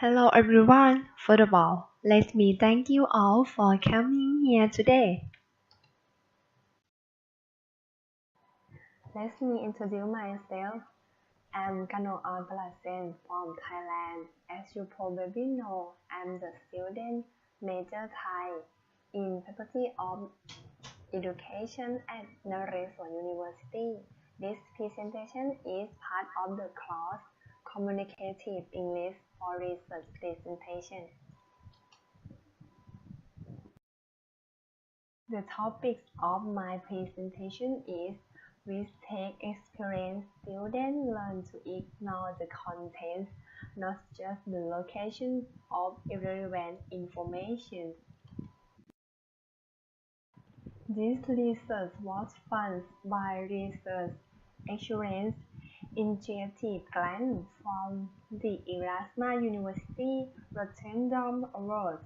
Hello everyone. First of all, let me thank you all for coming here today. Let me introduce myself. I'm Kanok-on Paladsen from Thailand. As you probably know, I'm the student major Thai in Faculty of Education at Naresuan University. This presentation is part of the course Communicative English for Research Presentation. The topic of my presentation is with tech experience, students learn to ignore the content, not just the location of irrelevant information. This research was funded by Research Excellence Initiative grant from the Erasmus University Rotterdam Award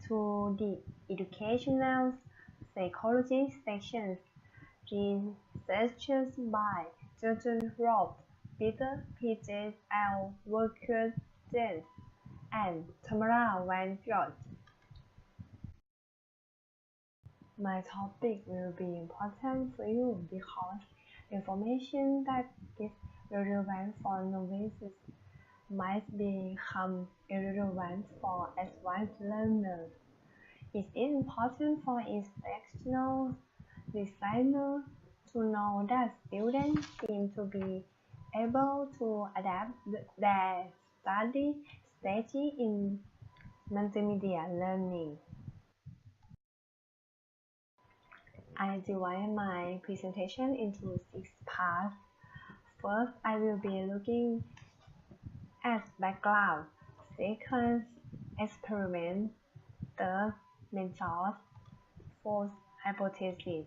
to the Educational Psychology sections. Researchers by Jürgen Roth, Peter P.J. L. Verkürzen, and Tamara Van Gogh. My topic will be important for you because information that is relevant for novices might become irrelevant for advanced learners. It is important for instructional designers to know that students seem to be able to adapt their study strategy in multimedia learning. I divide my presentation into 6 parts. First, I will be looking at background. Second, experiment. Third, main source. Fourth, hypothesis.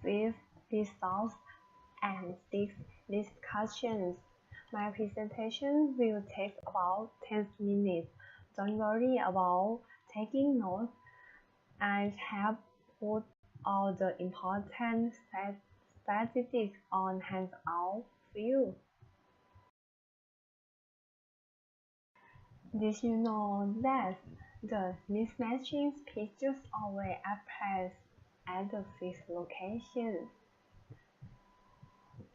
Fifth, results. And sixth, discussions. My presentation will take about 10 minutes. Don't worry about taking notes. I have put all the important statistics on handout for you. Did you know that the mismatching pictures always appear at the fixed location?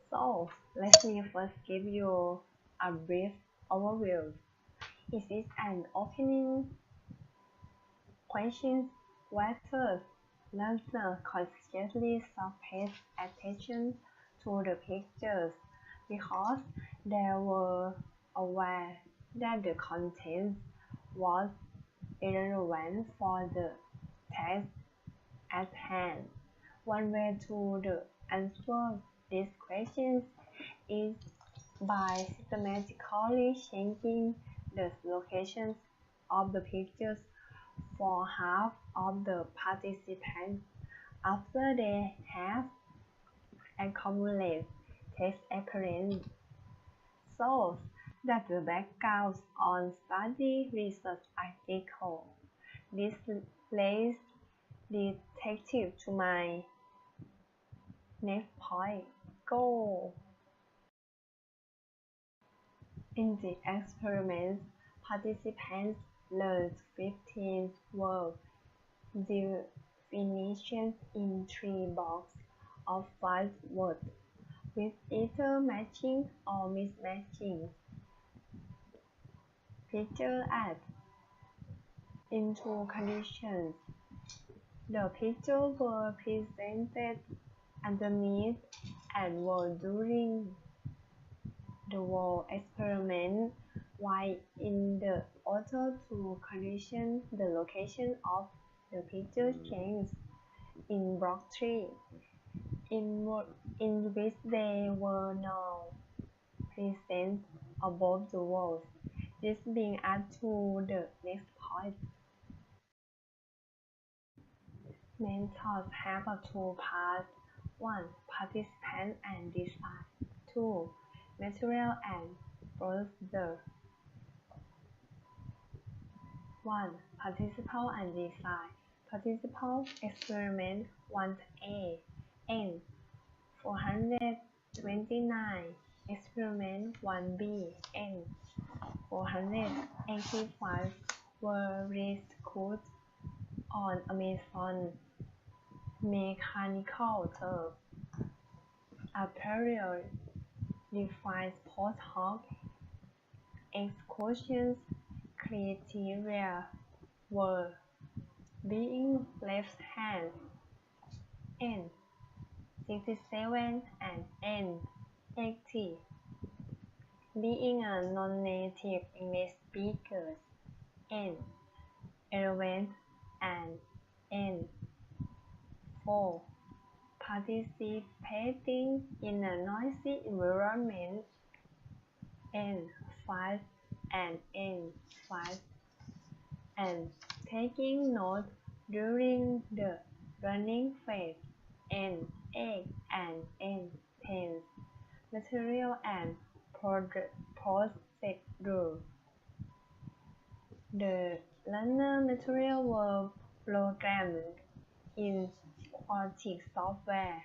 So, let me first give you a brief overview. Is it an opening question whether learners consciously pay attention to the pictures because they were aware that the content was irrelevant for the task at hand. One way to answer these questions is by systematically changing the locations of the pictures for half of the participants after they have accumulated text experience. So that the backgrounds on study research article. This leads detective to my next point. Go! In the experiment, participants learned 15 word definitions in 3 boxes of 5 words, with either matching or mismatching. Picture add into conditions. The pictures were presented underneath and were during the whole experiment, while in the other 2 conditions, the location of the picture changed in block 3, in which they were now present above the walls. This brings us to the next point. Main thoughts have 2 parts. 1. Participant and design. 2. Material and procedure. 1. Participant and design. Participant experiment 1A N 429 1B, and 485 were rescued on Amazon mechanical turf. A period defines post hoc exclusion criteria were being left hand and 67 and N80 being a non-native English speaker and 11 and N4 participating in a noisy environment N5 and N5 and taking notes during the running phase N8 and N10 material and procedure. The learner material were programmed in Quantic software.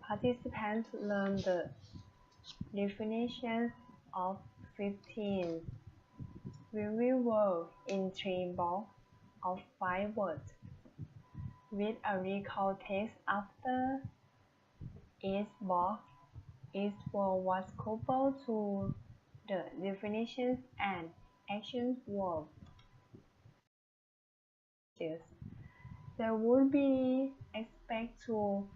Participants learned the definitions of 15 variables in 3 blocks of 5 words, with a recall text after each box. Each word was coupled to the definitions and action verbs. They would be expected to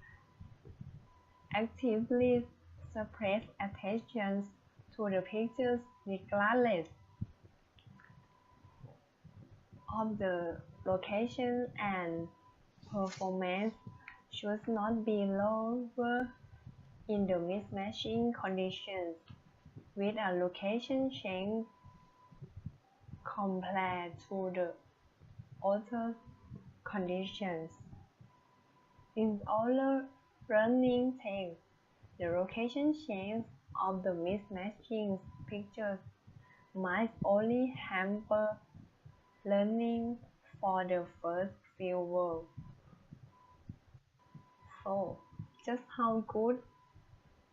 actively suppress attention to the pictures regardless of the location, and performance should not be lower in the mismatching conditions with a location change compared to the other conditions. In all running tests, the location change of the mismatching pictures might only hamper learning for the first few words. So, just how good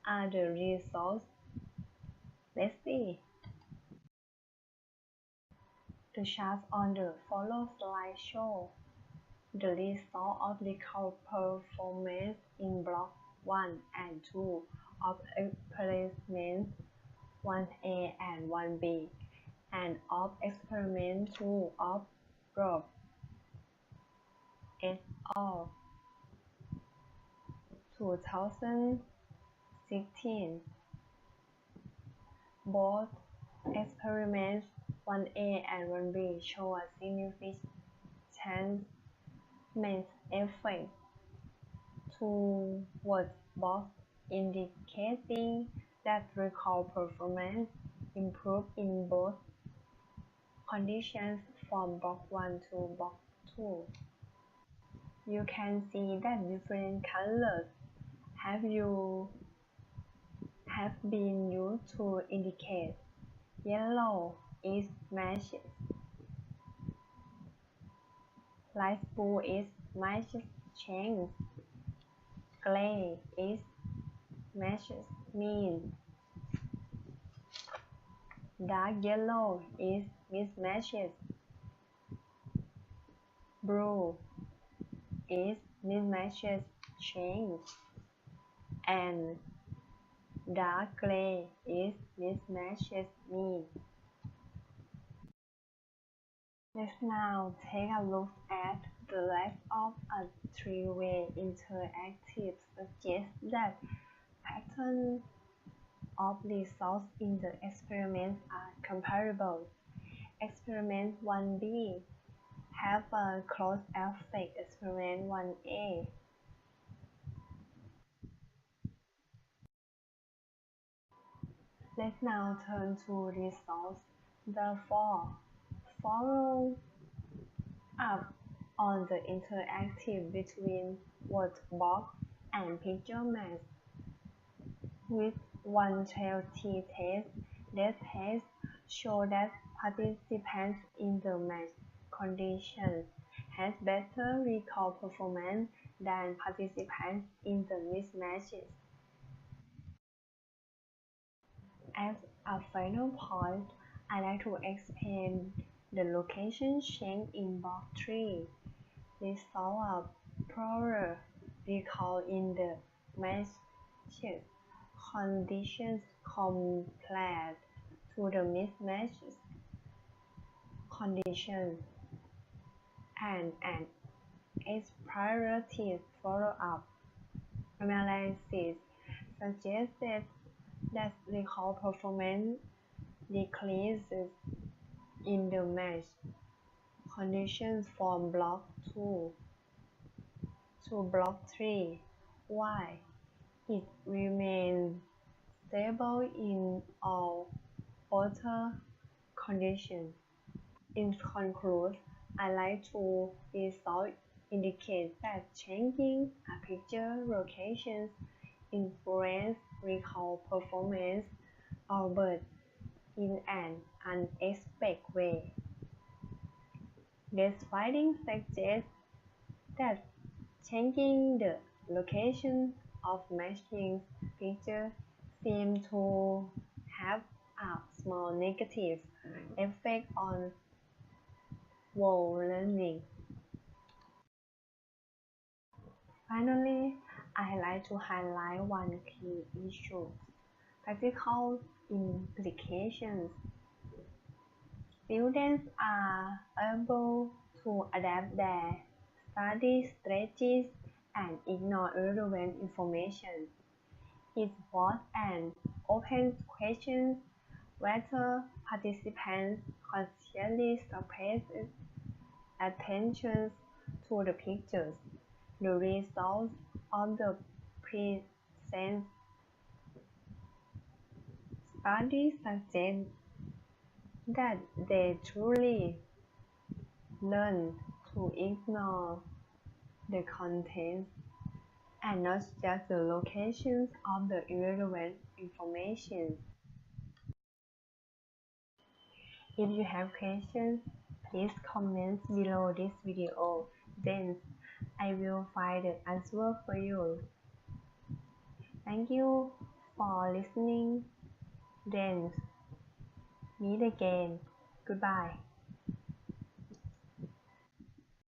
are the results? Let's see. The charts on the follow slide show the result of recall performance in block 1 and 2 of experiment 1A and 1B, and of experiment 2 of Rob et al. 2016. Both experiments 1A and 1B show a significant effect towards box, indicating that recall performance improved in both conditions from block 1 to block 2. You can see that different colors have been used to indicate. Yellow is matches, light blue is matches change, gray is matches mean, dark yellow is mismatches, blue is mismatches change, and dark gray is mismatches mean. Let's now take a look at the lack of a three-way interactive suggests that patterns of results in the experiments are comparable. Experiment 1B have a close effect experiment 1A. Let's now turn to results. Therefore, follow up on the interactive between word box and picture match with 112T test. This test show that participants in the match conditions has better recall performance than participants in the mismatches. As a final point, I like to explain the location change in block 3. This solves a problem recalled in the matches conditions compared to the mismatches conditions, and an explorative follow-up analysis suggested that recall performance decreases in the match conditions from block 2 to block 3, while it remains stable in all other conditions. In conclusion, I like to result indicate that changing a picture locations influence recall performance, albeit in an unexpected way. This finding suggests that changing the location of matching pictures seems to have a small negative effect on wall learning. Finally, I like to highlight one key issue: practical implications. Students are able to adapt their study strategies and ignore irrelevant information. It was an open question whether participants consciously suppress attention to the pictures. The results of the present study suggest that they truly learn to ignore the contents and not just the locations of the irrelevant information. If you have questions, please comment below this video, then I will find the answer for you. Thank you for listening. Then meet again. Goodbye.